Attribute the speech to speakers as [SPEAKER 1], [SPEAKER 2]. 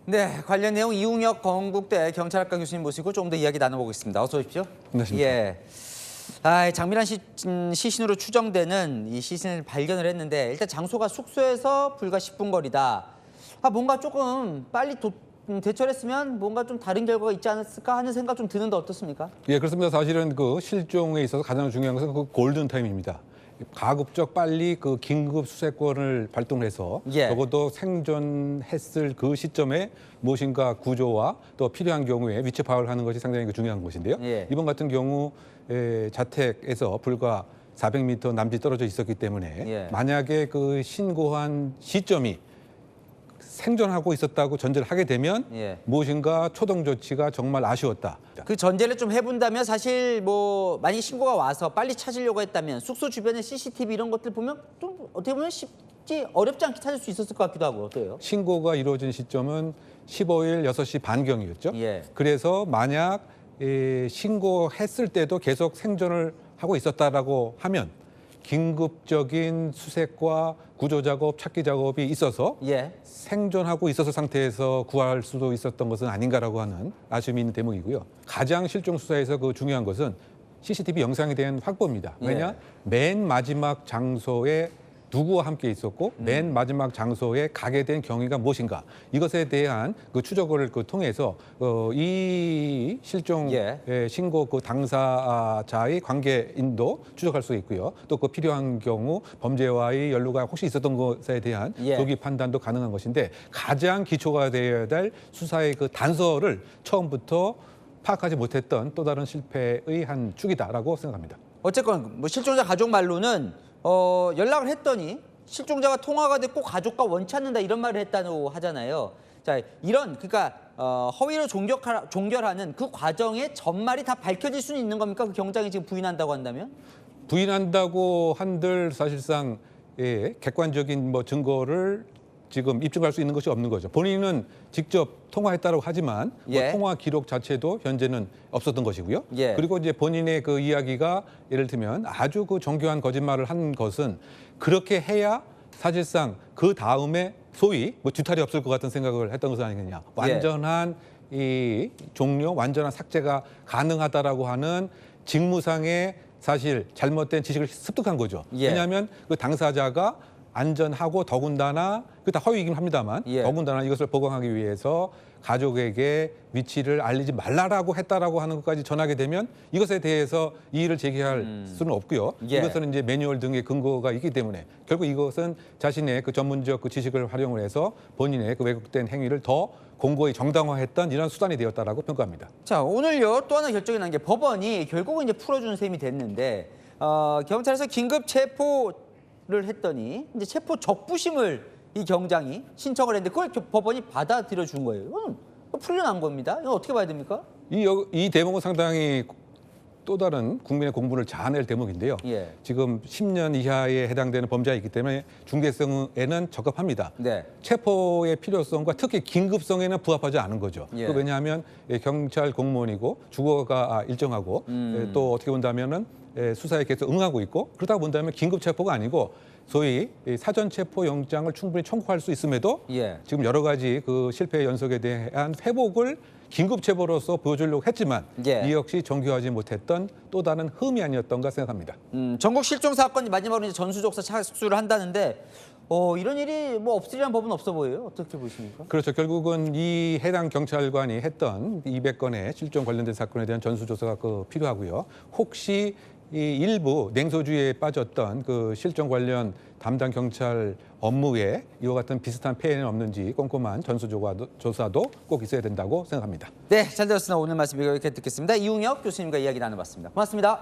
[SPEAKER 1] 네, 관련 내용 이웅혁 건국대 경찰학과 교수님 모시고 조금 더 이야기 나눠보겠습니다. 어서 오십시오.
[SPEAKER 2] 안녕하십니까.
[SPEAKER 1] 예. 장미란 시신으로 추정되는 이 시신을 발견을 했는데 일단 장소가 숙소에서 불과 10분 거리다. 뭔가 조금 빨리 대처했으면 뭔가 좀 다른 결과가 있지 않았을까 하는 생각 좀 드는데 어떻습니까?
[SPEAKER 2] 예, 그렇습니다. 사실은 그 실종에 있어서 가장 중요한 것은 그 골든 타임입니다. 가급적 빨리 그 긴급 수색권을 발동해서 적어도 생존했을 그 시점에 무엇인가 구조와 또 필요한 경우에 위치 파악을 하는 것이 상당히 중요한 것인데요. 이번 같은 경우 자택에서 불과 400m 남짓 떨어져 있었기 때문에 만약에 그 신고한 시점이 생존하고 있었다고 전제를 하게 되면 무엇인가 초동 조치가 정말 아쉬웠다.
[SPEAKER 1] 그 전제를 좀 해본다면 사실 뭐 만약 신고가 와서 빨리 찾으려고 했다면 숙소 주변의 CCTV 이런 것들 보면 좀 어떻게 보면 어렵지 않게 찾을 수 있었을 것 같기도 하고 어때요?
[SPEAKER 2] 신고가 이루어진 시점은 15일 6시 반경이었죠. 그래서 만약 신고했을 때도 계속 생존을 하고 있었다라고 하면 긴급적인 수색과 구조 작업, 찾기 작업이 있어서 생존하고 있었을 상태에서 구할 수도 있었던 것은 아닌가라고 하는 아쉬움이 있는 대목이고요. 가장 실종 수사에서 그 중요한 것은 CCTV 영상에 대한 확보입니다. 왜냐? 맨 마지막 장소에 누구와 함께 있었고 맨 마지막 장소에 가게 된 경위가 무엇인가 이것에 대한 그 추적을 통해서 이 실종 신고 그 당사자의 관계인도 추적할 수 있고요. 또 그 필요한 경우 범죄와의 연루가 혹시 있었던 것에 대한 조기 판단도 가능한 것인데 가장 기초가 되어야 될 수사의 그 단서를 처음부터 파악하지 못했던 또 다른 실패의 한 축이다라고 생각합니다.
[SPEAKER 1] 어쨌건 뭐 실종자 가족 말로는 연락을 했더니 실종자가 통화가 됐고 가족과 원치 않는다 이런 말을 했다고 하잖아요. 자, 그러니까 허위로 종결하는 그 과정의 전말이 다 밝혀질 수는 있는 겁니까? 그 경장이 지금 부인한다고 한다면?
[SPEAKER 2] 부인한다고 한들 사실상 객관적인 뭐 증거를 지금 입증할 수 있는 것이 없는 거죠. 본인은 직접 통화했다고 하지만 뭐 통화 기록 자체도 현재는 없었던 것이고요. 그리고 이제 본인의 그 이야기가 예를 들면 아주 그 정교한 거짓말을 한 것은 그렇게 해야 사실상 그 다음에 소위 뭐 뒤탈이 없을 것 같은 생각을 했던 것은 아니겠냐. 완전한 이 종료, 완전한 삭제가 가능하다라고 하는 직무상의 사실 잘못된 지식을 습득한 거죠. 왜냐하면 그 당사자가 안전하고 더군다나 그 다 허위이긴 합니다만 더군다나 이것을 보강하기 위해서 가족에게 위치를 알리지 말라라고 했다라고 하는 것까지 전하게 되면 이것에 대해서 이의를 제기할 수는 없고요. 이것은 이제 매뉴얼 등의 근거가 있기 때문에 결국 이것은 자신의 그 전문적 그 지식을 활용을 해서 본인의 그 왜곡된 행위를 더 공고히 정당화했던 이런 수단이 되었다라고 평가합니다.
[SPEAKER 1] 자, 오늘요 또 하나 결정이 난 게 법원이 결국은 이제 풀어주는 셈이 됐는데 경찰에서 긴급 체포를 했더니 이제 체포 적부심을 이 경장이 신청을 했는데 그걸 법원이 받아들여 준 거예요. 이건 풀려난 겁니다. 이거 어떻게 봐야 됩니까?
[SPEAKER 2] 이 대목은 상당히 또 다른 국민의 공분을 자아낼 대목인데요. 지금 10년 이하에 해당되는 범죄가 있기 때문에 중대성에는 적합합니다. 체포의 필요성과 특히 긴급성에는 부합하지 않은 거죠. 왜냐하면 경찰 공무원이고 주거가 일정하고 또 어떻게 본다면은 수사에 계속 응하고 있고 그러다 본다면 긴급 체포가 아니고 소위 사전 체포 영장을 충분히 청구할 수 있음에도 지금 여러 가지 그 실패 연속에 대한 회복을 긴급 체포로서 보여주려고 했지만 이 역시 정교하지 못했던 또 다른 흠이 아니었던가 생각합니다.
[SPEAKER 1] 전국 실종 사건이 마지막으로 이제 전수조사 착수를 한다는데 이런 일이 뭐 없으리란 법은 없어 보여요. 어떻게 보십니까?
[SPEAKER 2] 그렇죠. 결국은 이 해당 경찰관이 했던 200건의 실종 관련된 사건에 대한 전수조사가 필요하고요. 혹시 이 일부 냉소주의에 빠졌던 그 실종 관련 담당 경찰 업무에 이와 같은 비슷한 폐해는 없는지 꼼꼼한 전수조사도 꼭 있어야 된다고 생각합니다.
[SPEAKER 1] 네, 잘 들었습니다. 오늘 말씀 이렇게 듣겠습니다. 이웅혁 교수님과 이야기 나눠봤습니다. 고맙습니다.